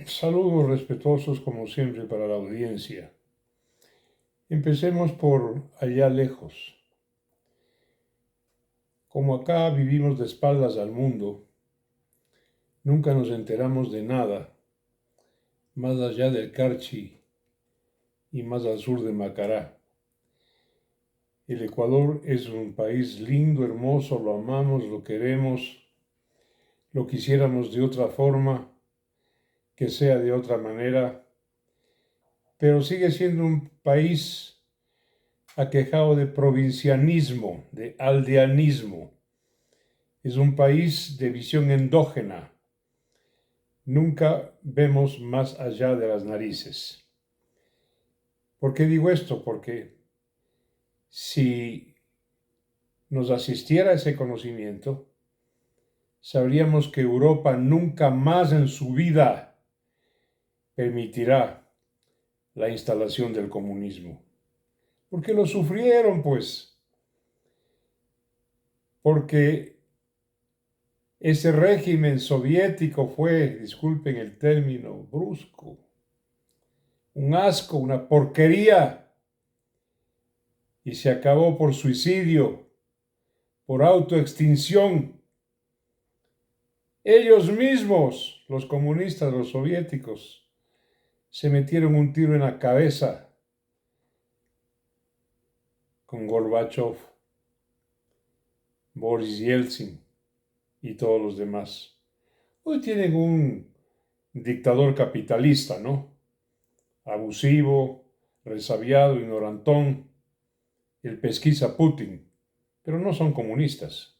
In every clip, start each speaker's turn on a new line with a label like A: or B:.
A: Saludos respetuosos como siempre para la audiencia. Empecemos por allá lejos. Como acá vivimos de espaldas al mundo, nunca nos enteramos de nada más allá del Carchi y más al sur de Macará. El Ecuador es un país lindo, hermoso, lo amamos, lo queremos, lo quisiéramos de otra forma, que sea de otra manera, pero sigue siendo un país aquejado de provincianismo, de aldeanismo. Es un país de visión endógena. Nunca vemos más allá de las narices. ¿Por qué digo esto? Porque si nos asistiera ese conocimiento, sabríamos que Europa nunca más en su vida permitirá la instalación del comunismo. Porque lo sufrieron, pues. Porque ese régimen soviético fue, disculpen el término, brusco, un asco, una porquería, y se acabó por suicidio, por autoextinción. Ellos mismos, los comunistas, los soviéticos, se metieron un tiro en la cabeza con Gorbachev, Boris Yeltsin y todos los demás. Hoy tienen un dictador capitalista, ¿no? Abusivo, resabiado, ignorantón, el pesquisa Putin, pero no son comunistas.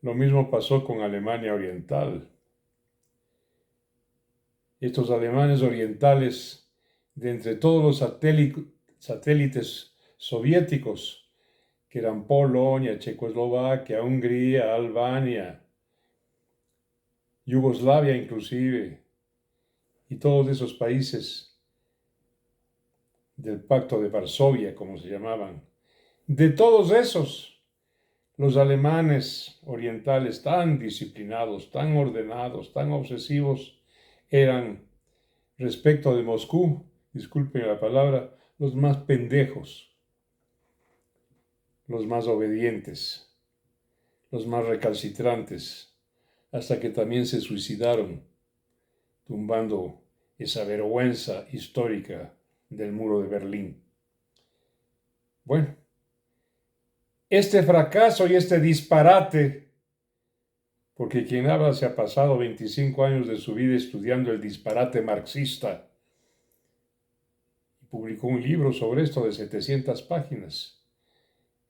A: Lo mismo pasó con Alemania Oriental. Estos alemanes orientales, de entre todos los satélites soviéticos, que eran Polonia, Checoslovaquia, Hungría, Albania, Yugoslavia inclusive, y todos esos países del Pacto de Varsovia, como se llamaban, de todos esos, los alemanes orientales tan disciplinados, tan ordenados, tan obsesivos, eran, respecto de Moscú, disculpen la palabra, los más pendejos, los más obedientes, los más recalcitrantes, hasta que también se suicidaron, tumbando esa vergüenza histórica del muro de Berlín. Bueno, este fracaso y este disparate, porque quien habla se ha pasado 25 años de su vida estudiando el disparate marxista, y publicó un libro sobre esto de 700 páginas,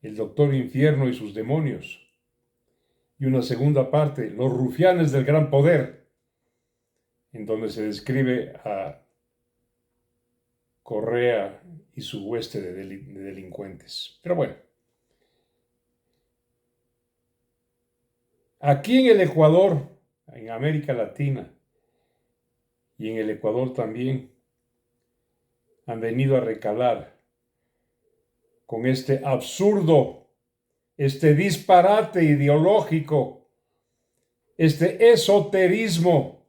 A: El Doctor Infierno y sus demonios, y una segunda parte, Los rufianes del gran poder, en donde se describe a Correa y su hueste de delincuentes. Pero bueno, aquí en el Ecuador, en América Latina, y en el Ecuador también, han venido a recalar con este absurdo, este disparate ideológico, este esoterismo,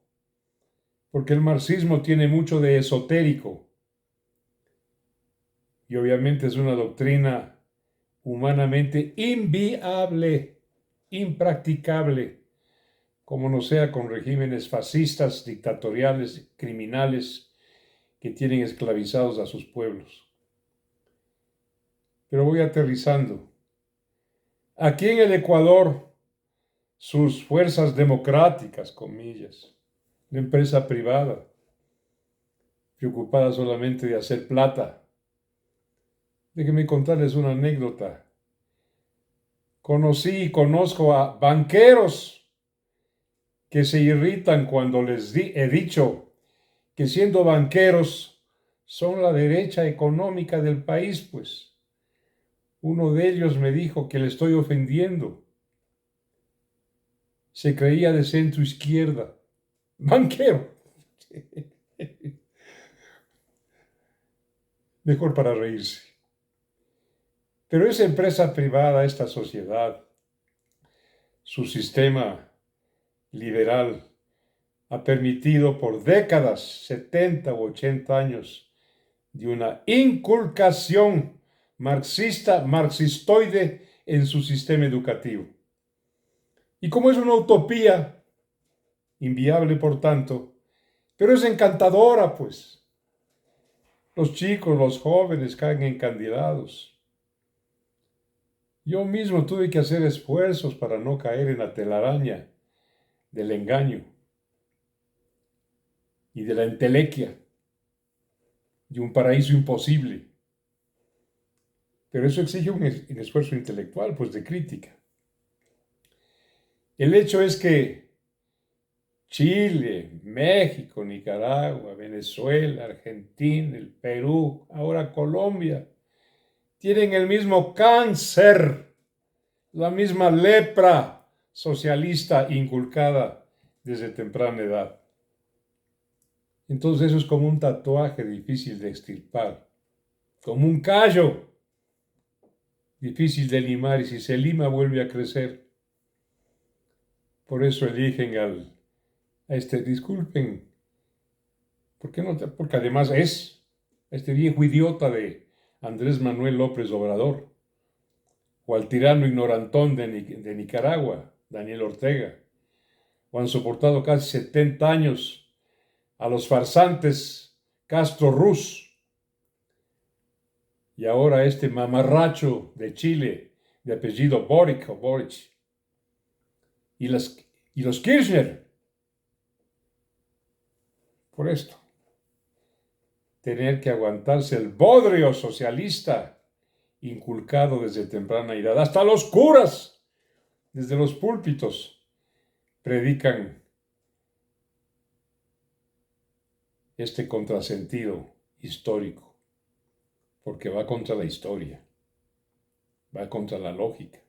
A: porque el marxismo tiene mucho de esotérico, y obviamente es una doctrina humanamente inviable, impracticable, como no sea con regímenes fascistas, dictatoriales, criminales, que tienen esclavizados a sus pueblos. Pero voy aterrizando. Aquí en el Ecuador, sus fuerzas democráticas, comillas, la empresa privada, preocupada solamente de hacer plata. Déjenme contarles una anécdota. Conocí y conozco a banqueros que se irritan cuando les he dicho que siendo banqueros son la derecha económica del país, pues. Uno de ellos me dijo que le estoy ofendiendo. Se creía de centro izquierda. Banquero. Mejor para reírse. Pero esa empresa privada, esta sociedad, su sistema liberal, ha permitido por décadas, 70 u 80 años, de una inculcación marxista, marxistoide en su sistema educativo. Y como es una utopía, inviable por tanto, pero es encantadora, pues. Los chicos, los jóvenes caen encandilados. Yo mismo tuve que hacer esfuerzos para no caer en la telaraña del engaño y de la entelequia, de un paraíso imposible. Pero eso exige un esfuerzo intelectual, pues de crítica. El hecho es que Chile, México, Nicaragua, Venezuela, Argentina, el Perú, ahora Colombia, tienen el mismo cáncer, la misma lepra socialista inculcada desde temprana edad. Entonces eso es como un tatuaje difícil de extirpar, como un callo difícil de limar, y si se lima vuelve a crecer. Por eso eligen disculpen, ¿por qué no? Porque además es este viejo idiota de Andrés Manuel López Obrador, o al tirano ignorantón de Nicaragua, Daniel Ortega, o han soportado casi 70 años a los farsantes Castro Ruz, y ahora este mamarracho de Chile, de apellido Boric o Boric, y los Kirchner, por esto. Tener que aguantarse el bodrio socialista inculcado desde temprana edad. Hasta los curas, desde los púlpitos, predican este contrasentido histórico, porque va contra la historia, va contra la lógica.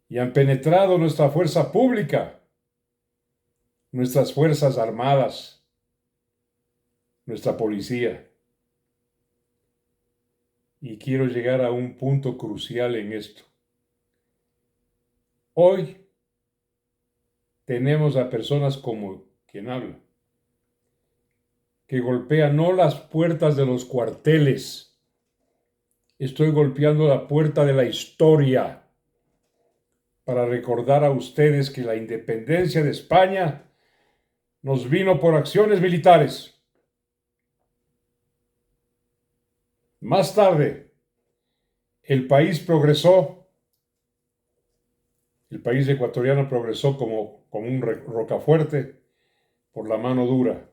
A: Y han penetrado nuestra fuerza pública, nuestras fuerzas armadas, nuestra policía. Y quiero llegar a un punto crucial en esto. Hoy tenemos a personas como quien habla, que golpean no las puertas de los cuarteles, estoy golpeando la puerta de la historia para recordar a ustedes que la independencia de España nos vino por acciones militares. Más tarde, el país ecuatoriano progresó como un Rocafuerte por la mano dura.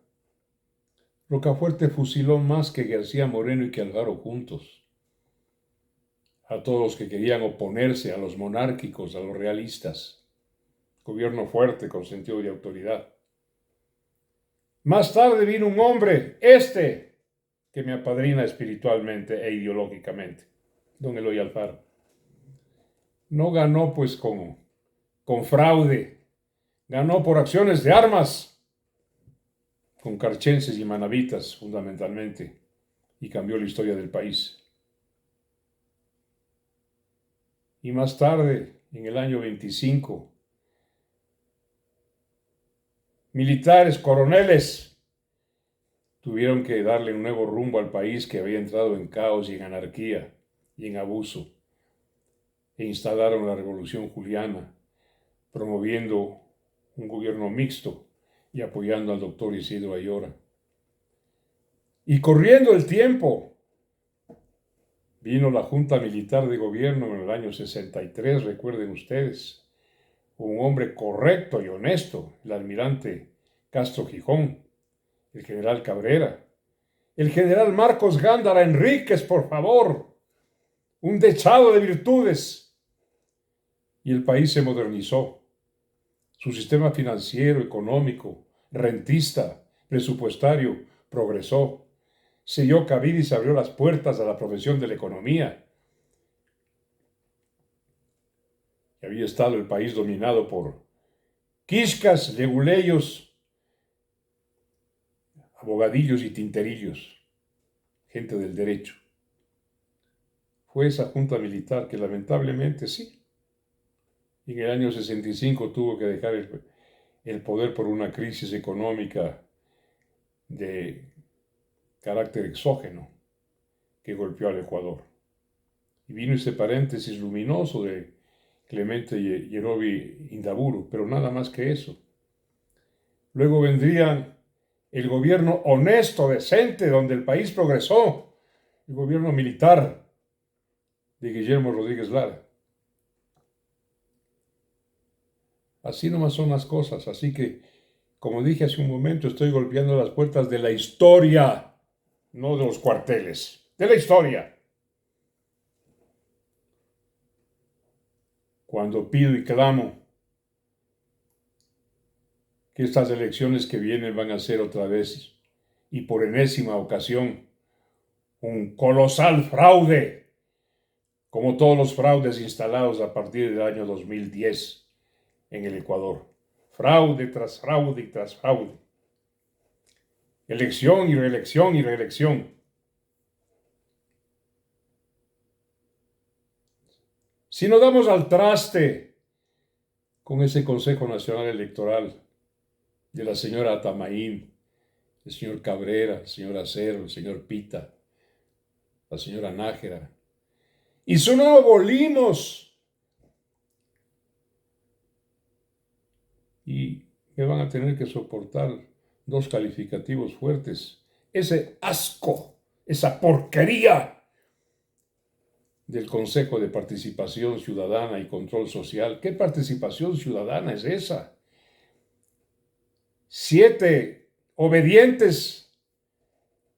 A: Rocafuerte fusiló más que García Moreno y que Alvaro juntos, a todos los que querían oponerse a los monárquicos, a los realistas. Gobierno fuerte con sentido de autoridad. Más tarde vino un hombre, que me apadrina espiritualmente e ideológicamente, don Eloy Alfaro. No ganó pues con fraude, ganó por acciones de armas, con carchenses y manavitas fundamentalmente, y cambió la historia del país. Y más tarde, en el año 25, militares, coroneles, tuvieron que darle un nuevo rumbo al país que había entrado en caos y en anarquía y en abuso, e instalaron la Revolución Juliana, promoviendo un gobierno mixto y apoyando al doctor Isidro Ayora. Y corriendo el tiempo, vino la Junta Militar de Gobierno en el año 63, recuerden ustedes, un hombre correcto y honesto, el almirante Castro Gijón, el general Cabrera, el general Marcos Gándara Enríquez, por favor, un dechado de virtudes. Y el país se modernizó. Su sistema financiero, económico, rentista, presupuestario, progresó. Se dio cabida y se abrió las puertas a la profesión de la economía. Y había estado el país dominado por quiscas, leguleyos, abogadillos y tinterillos, gente del derecho. Fue esa junta militar que lamentablemente sí, en el año 65 tuvo que dejar el poder por una crisis económica de carácter exógeno que golpeó al Ecuador. Y vino ese paréntesis luminoso de Clemente Yerovi Indaburu, pero nada más que eso. Luego vendría el gobierno honesto, decente, donde el país progresó, el gobierno militar de Guillermo Rodríguez Lara. Así nomás son las cosas, así que, como dije hace un momento, estoy golpeando las puertas de la historia, no de los cuarteles, de la historia. Cuando pido y clamo que estas elecciones que vienen van a ser otra vez y por enésima ocasión un colosal fraude, como todos los fraudes instalados a partir del año 2010 en el Ecuador. Fraude tras fraude y tras fraude. Elección y reelección y reelección. Si nos damos al traste con ese Consejo Nacional Electoral de la señora Atamaín, el señor Cabrera, el señor Acero, el señor Pita, la señora Nájera, y su nuevo Bolimos, y me van a tener que soportar dos calificativos fuertes, ese asco, esa porquería del Consejo de Participación Ciudadana y Control Social. ¿Qué participación ciudadana es esa? 7 obedientes,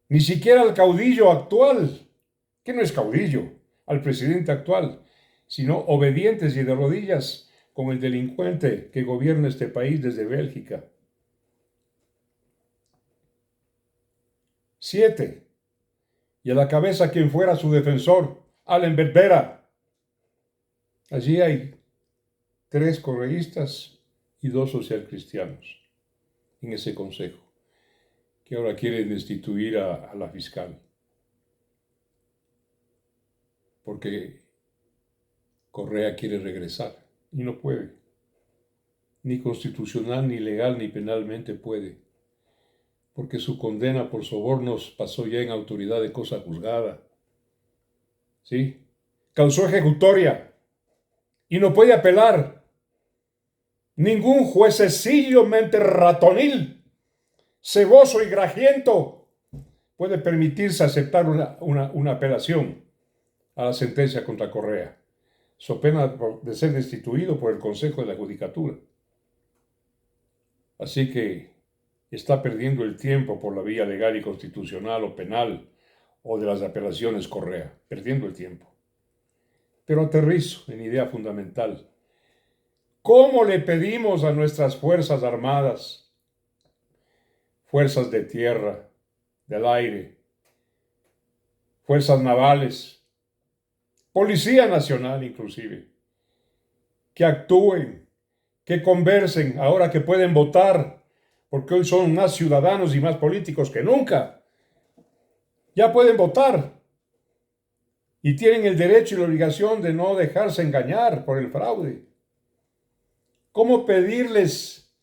A: ni siquiera al caudillo actual, que no es caudillo, al presidente actual, sino obedientes y de rodillas con el delincuente que gobierna este país desde Bélgica. 7. Y a la cabeza quien fuera su defensor, Allen Berbera. Allí hay 3 correístas y 2 socialcristianos en ese consejo, que ahora quieren destituir a la fiscal, porque Correa quiere regresar y no puede, ni constitucional, ni legal, ni penalmente puede, porque su condena por sobornos pasó ya en autoridad de cosa juzgada, ¿sí? Causó ejecutoria y no puede apelar. Ningún juececillo mente ratonil, ceboso y grajiento puede permitirse aceptar una apelación a la sentencia contra Correa, so pena de ser destituido por el Consejo de la Judicatura. Así que está perdiendo el tiempo por la vía legal y constitucional o penal o de las apelaciones Correa, perdiendo el tiempo. Pero aterrizo en idea fundamental. ¿Cómo le pedimos a nuestras Fuerzas Armadas, fuerzas de tierra, del aire, fuerzas navales, Policía Nacional inclusive, que actúen, que conversen ahora que pueden votar, porque hoy son más ciudadanos y más políticos que nunca? Ya pueden votar y tienen el derecho y la obligación de no dejarse engañar por el fraude. ¿Cómo pedirles,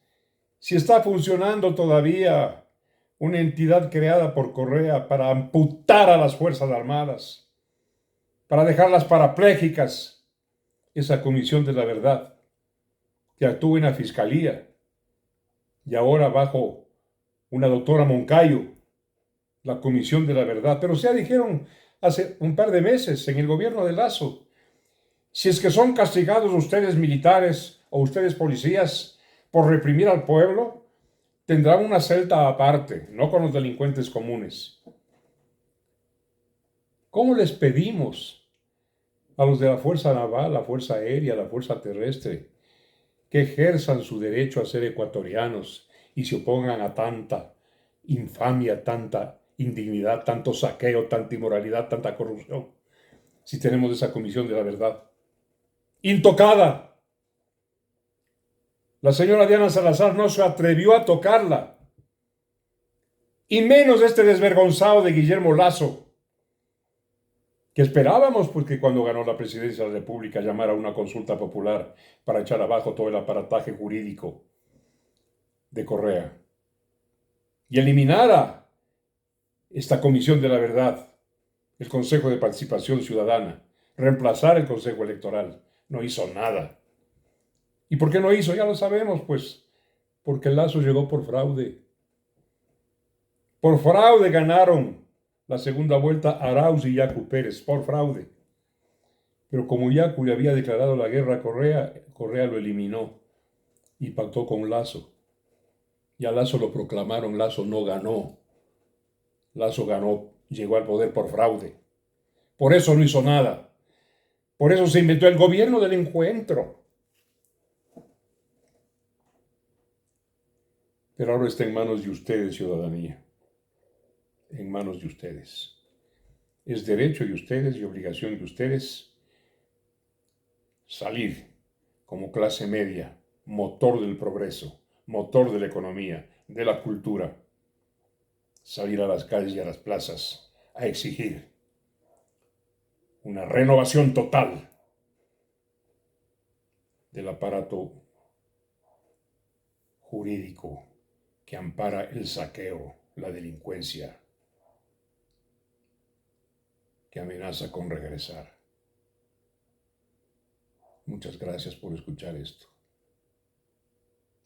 A: si está funcionando todavía una entidad creada por Correa para amputar a las Fuerzas Armadas, para dejarlas parapléjicas, esa Comisión de la Verdad, que actúa en la Fiscalía y ahora bajo una doctora Moncayo, la Comisión de la Verdad? Pero ya dijeron hace un par de meses en el gobierno de Lazo, si es que son castigados ustedes militares o ustedes policías por reprimir al pueblo, tendrán una celda aparte, no con los delincuentes comunes. ¿Cómo les pedimos a los de la Fuerza Naval, la Fuerza Aérea, la Fuerza Terrestre, que ejerzan su derecho a ser ecuatorianos y se opongan a tanta infamia, tanta indignidad, tanto saqueo, tanta inmoralidad, tanta corrupción, si tenemos esa Comisión de la Verdad intocada? La señora Diana Salazar no se atrevió a tocarla, y menos este desvergonzado de Guillermo Lazo, que esperábamos porque cuando ganó la presidencia de la República llamara a una consulta popular para echar abajo todo el aparataje jurídico de Correa y eliminara esta Comisión de la Verdad, el Consejo de Participación Ciudadana, reemplazar el Consejo Electoral. No hizo nada. ¿Y por qué no hizo? Ya lo sabemos, pues, porque Lasso llegó por fraude. Por fraude ganaron la segunda vuelta Arauz y Yacu Pérez, por fraude. Pero como Yacu le había declarado la guerra a Correa, Correa lo eliminó y pactó con Lasso. Y a Lasso lo proclamaron, Lasso no ganó. Lasso ganó, llegó al poder por fraude. Por eso no hizo nada. Por eso se inventó el gobierno del encuentro. Pero ahora está en manos de ustedes, ciudadanía. En manos de ustedes. Es derecho de ustedes y obligación de ustedes salir como clase media, motor del progreso, motor de la economía, de la cultura. Salir a las calles y a las plazas a exigir una renovación total del aparato jurídico que ampara el saqueo, la delincuencia, que amenaza con regresar. Muchas gracias por escuchar esto.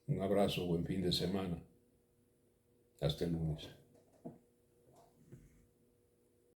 A: Un abrazo, buen fin de semana. Hasta el lunes.